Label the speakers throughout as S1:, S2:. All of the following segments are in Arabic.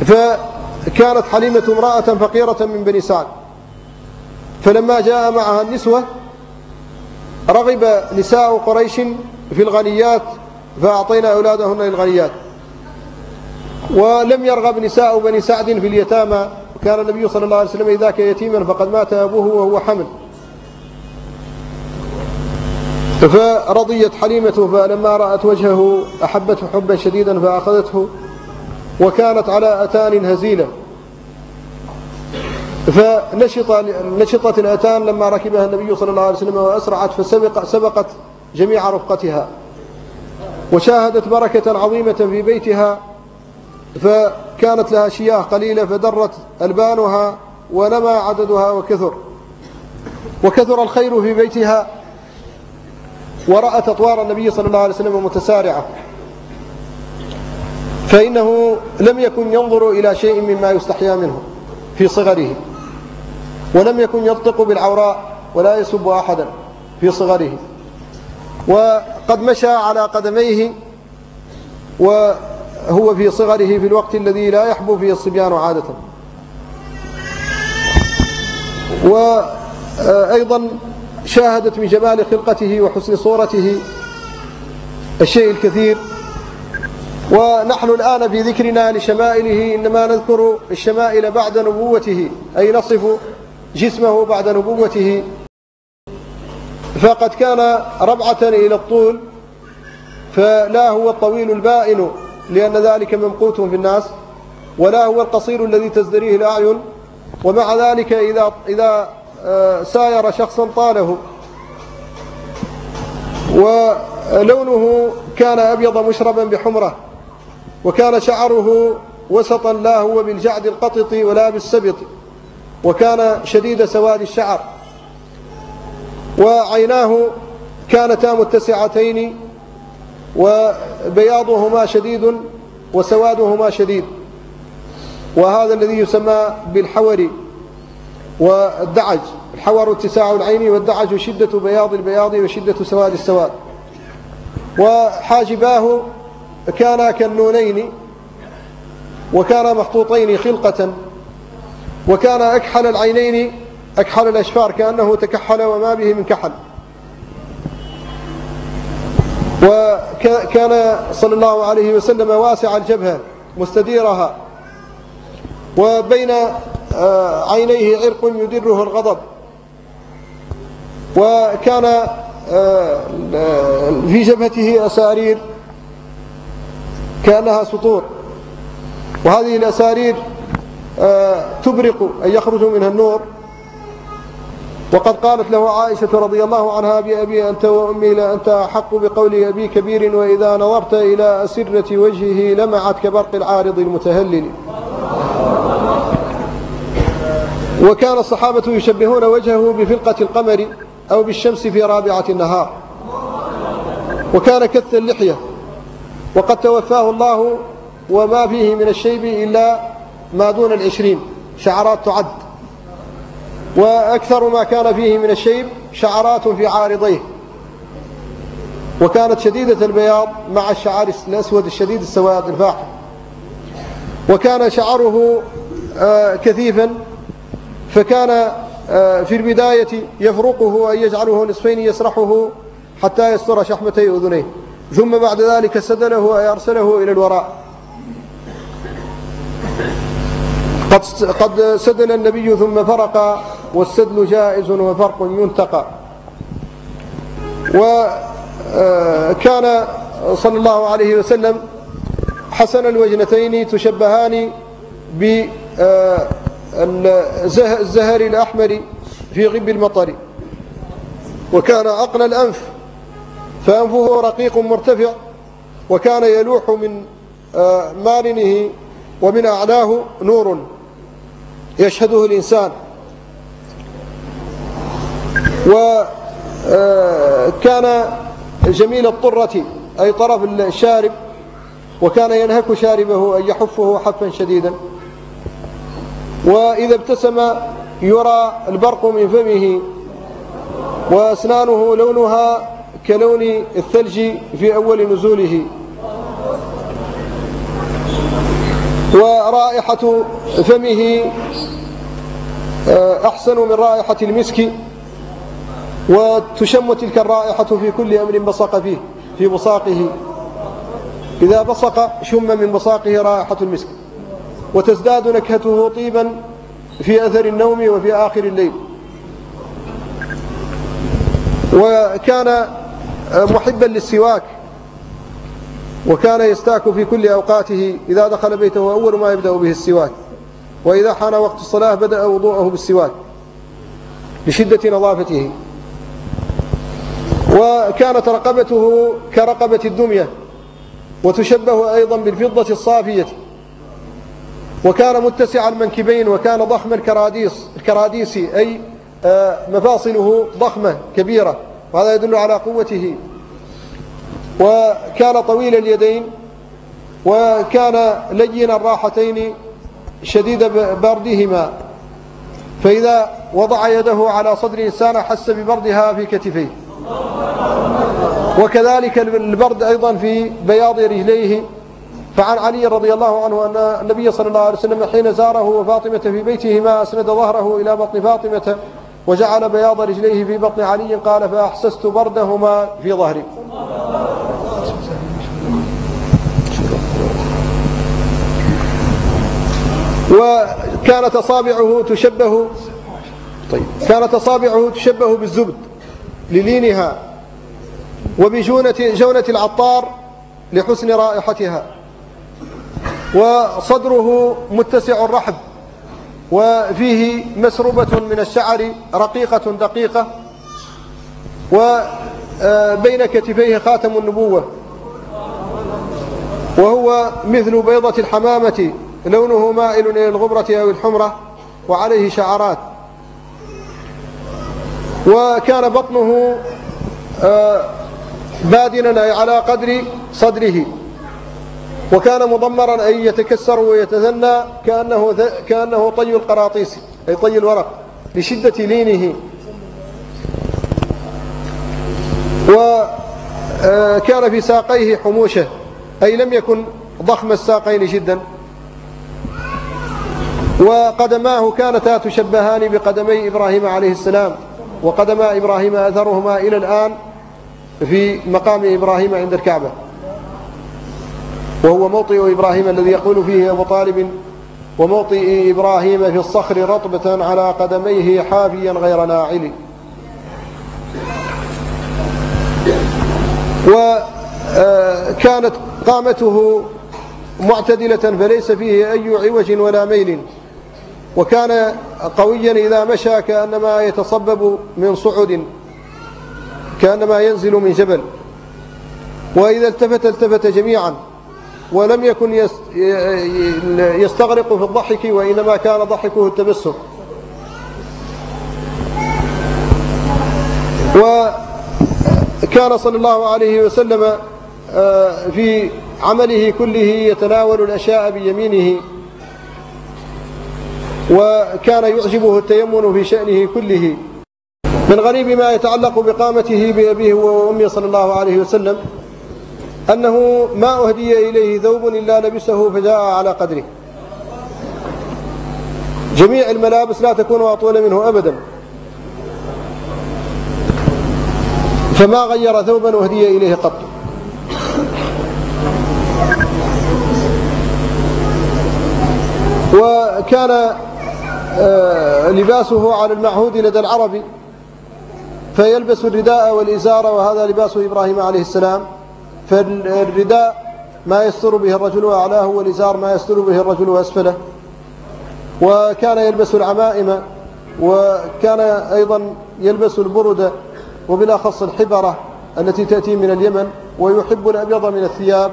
S1: فكانت حليمة امرأة فقيرة من بني سعد، فلما جاء معها النسوة رغب نساء قريش في الغنيات فأعطينا أولادهن للغنيات، ولم يرغب نساء بني سعد في اليتامى. كان النبي صلى الله عليه وسلم إذا كان يتيما فقد مات أبوه وهو حمل، فرضيت حليمة، فلما رأت وجهه أحبته حبا شديدا فأخذته، وكانت على أتان هزيلة، فنشطت الأتان لما ركبها النبي صلى الله عليه وسلم وأسرعت، فسبقت جميع رفقتها، وشاهدت بركة عظيمة في بيتها، فكانت لها شياه قليلة فدرت ألبانها ونمى عددها وكثر الخير في بيتها، ورأت أطوار النبي صلى الله عليه وسلم متسارعة، فإنه لم يكن ينظر إلى شيء مما يستحيا منه في صغره، ولم يكن ينطق بالعوراء ولا يسب أحدا في صغره، وقد مشى على قدميه وهو في صغره في الوقت الذي لا يحبو فيه الصبيان عادة. وأيضا شاهدت من جمال خلقته وحسن صورته الشيء الكثير. ونحن الآن في ذكرنا لشمائله إنما نذكر الشمائل بعد نبوته، أي نصف جسمه بعد نبوته، فقد كان ربعة إلى الطول، فلا هو الطويل البائن لأن ذلك ممقوت في الناس، ولا هو القصير الذي تزدريه الأعين، ومع ذلك إذا ساير شخصا طاله. ولونه كان أبيض مشربا بحمرة، وكان شعره وسطا لا هو بالجعد القطط ولا بالسبط، وكان شديد سواد الشعر، وعيناه كانتا متسعتين وبياضهما شديد وسوادهما شديد، وهذا الذي يسمى بالحور والدعج. الحور اتساع العين، والدعج شدة بياض البياض وشدة سواد السواد. وحاجباه كانا كالنونين، وكانا مخطوطين خلقة، وكان أكحل العينين أكحل الأشفار، كأنه تكحل وما به من كحل. وكان صلى الله عليه وسلم واسع الجبهة مستديرها، وبين عينيه عرق يدره الغضب، وكان في جبهته أسارير كأنها سطور، وهذه الأسارير تبرق أن يخرج منها النور. وقد قالت له عائشة رضي الله عنها: بأبي أنت وأمي لأنت أحق بقول أبي كبير، وإذا نظرت إلى أسرة وجهه لمعت كبرق العارض المتهلل. وكان الصحابة يشبهون وجهه بفلقة القمر أو بالشمس في رابعة النهار. وكان كث اللحية، وقد توفاه الله وما فيه من الشيب إلا ما دون 20 شعرات تعد، وأكثر ما كان فيه من الشيب شعرات في عارضيه، وكانت شديدة البياض مع الشعر الأسود الشديد السواد الفاحم. وكان شعره كثيفا، فكان في البداية يفرقه أي يجعله نصفين يسرحه حتى يستر شحمتي أذنيه، ثم بعد ذلك سدله أي أرسله إلى الوراء. قد سدل النبي ثم فرق، والسدل جائز وفرق ينتقى. وكان صلى الله عليه وسلم حسن الوجنتين تشبهان بالزهر الأحمر في غب المطر. وكان أقنى الأنف، فأنفه رقيق مرتفع، وكان يلوح من مارنه ومن أعلاه نور يشهده الإنسان. وكان جميل الطرة أي طرف الشارب، وكان ينهك شاربه أي يحفه حفا شديدا. وإذا ابتسم يرى البرق من فمه، وأسنانه لونها كلون الثلج في أول نزوله. ورائحة فمه أحسن من رائحة المسك، وتشم تلك الرائحة في كل أمر بصق فيه في بصاقه، إذا بصق شم من بصاقه رائحة المسك، وتزداد نكهته طيبا في أثر النوم وفي آخر الليل. وكان محبا للسواك، وكان يستاك في كل أوقاته، إذا دخل بيته أول ما يبدأ به السواك، وإذا حان وقت الصلاة بدأ وضوءه بالسواك لشدة نظافته. وكانت رقبته كرقبة الدمية، وتشبه أيضا بالفضة الصافية. وكان متسع المنكبين، وكان ضخم الكراديس أي مفاصله ضخمة كبيرة، وهذا يدل على قوته. وكان طويل اليدين، وكان لين الراحتين شديد بردهما، فإذا وضع يده على صدر إنسان حس ببردها في كتفيه. وكذلك البرد أيضا في بياض رجليه. فعن علي رضي الله عنه أن النبي صلى الله عليه وسلم حين زاره وفاطمة في بيتهما أسند ظهره إلى بطن فاطمة وجعل بياض رجليه في بطن علي، قال: فأحسست بردهما في ظهري. وكانت أصابعه تشبه بالزبد للينها، وبجونة العطار لحسن رائحتها. وصدره متسع الرحب، وفيه مسربة من الشعر رقيقة دقيقة، وبين كتفيه خاتم النبوة، وهو مثل بيضة الحمامة، لونه مائل إلى الغبرة أو الحمرة، وعليه شعرات. وكان بطنه بادنا أي على قدر صدره، وكان مضمرا أي يتكسر ويتثنى كأنه طي القراطيس أي طي الورق لشدة لينه. وكان في ساقيه حموشة أي لم يكن ضخم الساقين جدا. وقدماه كانتا تشبهان بقدمي إبراهيم عليه السلام، وقدما إبراهيم أثرهما إلى الآن في مقام إبراهيم عند الكعبة، وهو موطئ إبراهيم الذي يقول فيه أبو طالب: وموطئ إبراهيم في الصخر رطبة على قدميه حافيا غير ناعل. وكانت قامته معتدلة فليس فيه أي عوج ولا ميل، وكان قويا إذا مشى كأنما يتصبب من صعد، كأنما ينزل من جبل. وإذا التفت جميعا، ولم يكن يستغرق في الضحك، وإنما كان ضحكه التبسم. وكان صلى الله عليه وسلم في عمله كله يتناول الأشياء بيمينه، وكان يعجبه التيمن في شأنه كله. من غريب ما يتعلق بقامته بأبيه وأمه صلى الله عليه وسلم أنه ما أهدي إليه ثوب إلا لبسه فجاء على قدره. جميع الملابس لا تكون أطول منه أبدا، فما غير ثوبا أهدي إليه قط. وكان لباسه على المعهود لدى العرب، فيلبس الرداء والإزار، وهذا لباس إبراهيم عليه السلام. فالرداء ما يستر به الرجل أعلاه، والإزار ما يستر به الرجل أسفله. وكان يلبس العمائم، وكان أيضا يلبس البردة، وبالأخص الحبرة التي تأتي من اليمن، ويحب الأبيض من الثياب.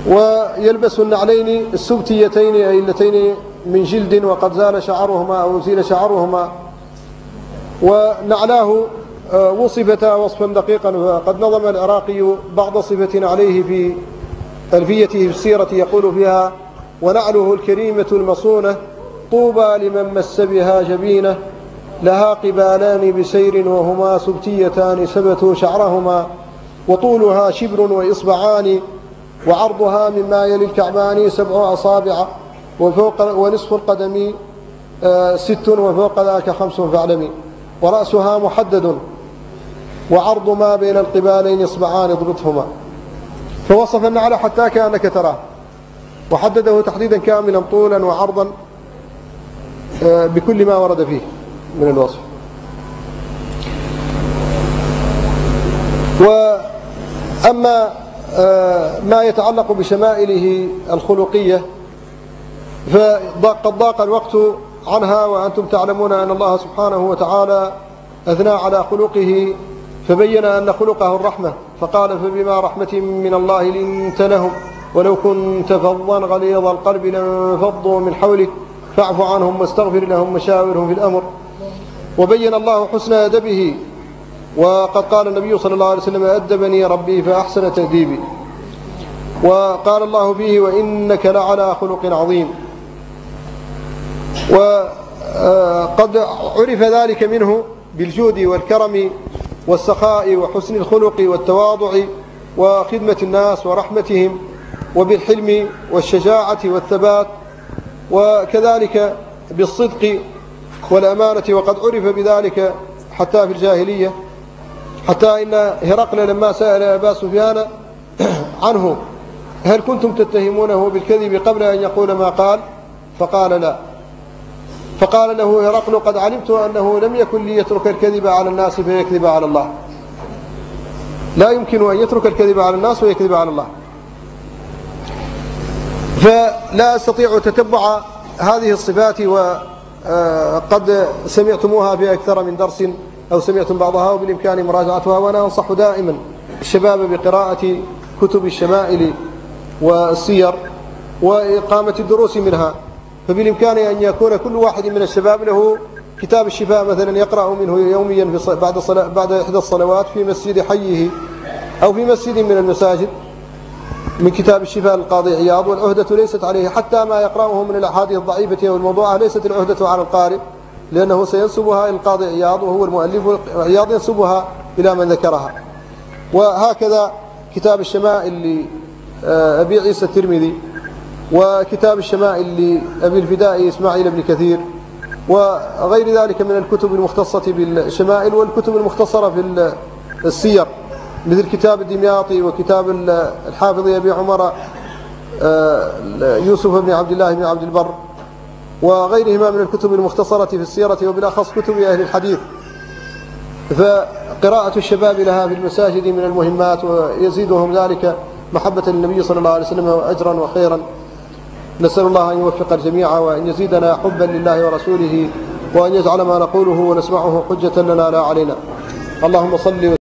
S1: ويلبس النعلين السبتيتين أي اللتين من جلد وقد زال شعرهما أو زيل شعرهما. ونعلاه وصفتا وصفا دقيقا، وقد نظم العراقي بعض صفة عليه في ألفيته في السيرة، يقول فيها: ونعله الكريمة المصونة طوبى لمن مس بها جبينه، لها قبالان بسير وهما سبتيتان سبتوا شعرهما، وطولها شبر وإصبعان، وعرضها مما يلي الكعبان 7 أصابع ونصف القدم 6 وفوق ذاك 5 فاعلمي. ورأسها محدد وعرض ما بين القبالين إصبعان اضبطهما. فوصف النعل حتى كأنك تراه، وحدده تحديدا كاملا طولا وعرضا بكل ما ورد فيه من الوصف. وأما ما يتعلق بشمائله الخلقية فقد ضاق الوقت عنها، وأنتم تعلمون أن الله سبحانه وتعالى أثنى على خلقه فبين أن خلقه الرحمة، فقال فبما رحمة من الله لنت لهم ولو كنت فظا غليظ القلب لانفضوا من حولك فاعف عنهم واستغفر لهم وشاورهم في الأمر. وبين الله حسن أدبه، وقد قال النبي صلى الله عليه وسلم أدبني ربي فأحسن تأديبي. وقال الله فيه وإنك لعلى خلق عظيم. وقد عرف ذلك منه بالجود والكرم والسخاء وحسن الخلق والتواضع وخدمة الناس ورحمتهم، وبالحلم والشجاعة والثبات، وكذلك بالصدق والأمانة. وقد عرف بذلك حتى في الجاهلية، حتى إن هرقل لما سأل أبا سفيان عنه هل كنتم تتهمونه بالكذب قبل أن يقول ما قال؟ فقال لا. فقال له هرقل قد علمت أنه لم يكن ليترك الكذب على الناس فيكذب على الله، لا يمكن أن يترك الكذب على الناس ويكذب على الله. فلا أستطيع تتبع هذه الصفات، وقد سمعتموها في أكثر من درس أو سمعتم بعضها، وبالإمكان مراجعتها. وأنا أنصح دائما الشباب بقراءة كتب الشمائل والسير وإقامة الدروس منها. فبالإمكان أن يكون كل واحد من الشباب له كتاب الشفاء مثلا يقرأ منه يوميا بعد إحدى الصلوات في مسجد حيه أو في مسجد من المساجد من كتاب الشفاء للقاضي عياض. والعهدة ليست عليه، حتى ما يقرأه من الأحاديث الضعيفة والموضوعة ليست العهدة على القارئ، لأنه سينسبها إلى القاضي عياض وهو المؤلف، وعياض ينسبها إلى من ذكرها. وهكذا كتاب الشمائل لأبي عيسى الترمذي، وكتاب الشمائل لأبي الفداء إسماعيل بن كثير، وغير ذلك من الكتب المختصة بالشمائل، والكتب المختصرة في السير مثل كتاب الدمياطي وكتاب الحافظ أبي عمر يوسف بن عبد الله بن عبد البر، وغيرهما من الكتب المختصرة في السيرة، وبالأخص كتب أهل الحديث. فقراءة الشباب لها في المساجد من المهمات، ويزيدهم ذلك محبة للنبي صلى الله عليه وسلم وأجرا وخيرا. نسأل الله أن يوفق الجميع، وأن يزيدنا حبا لله ورسوله، وأن يجعل ما نقوله ونسمعه حجة لنا لا علينا. اللهم صل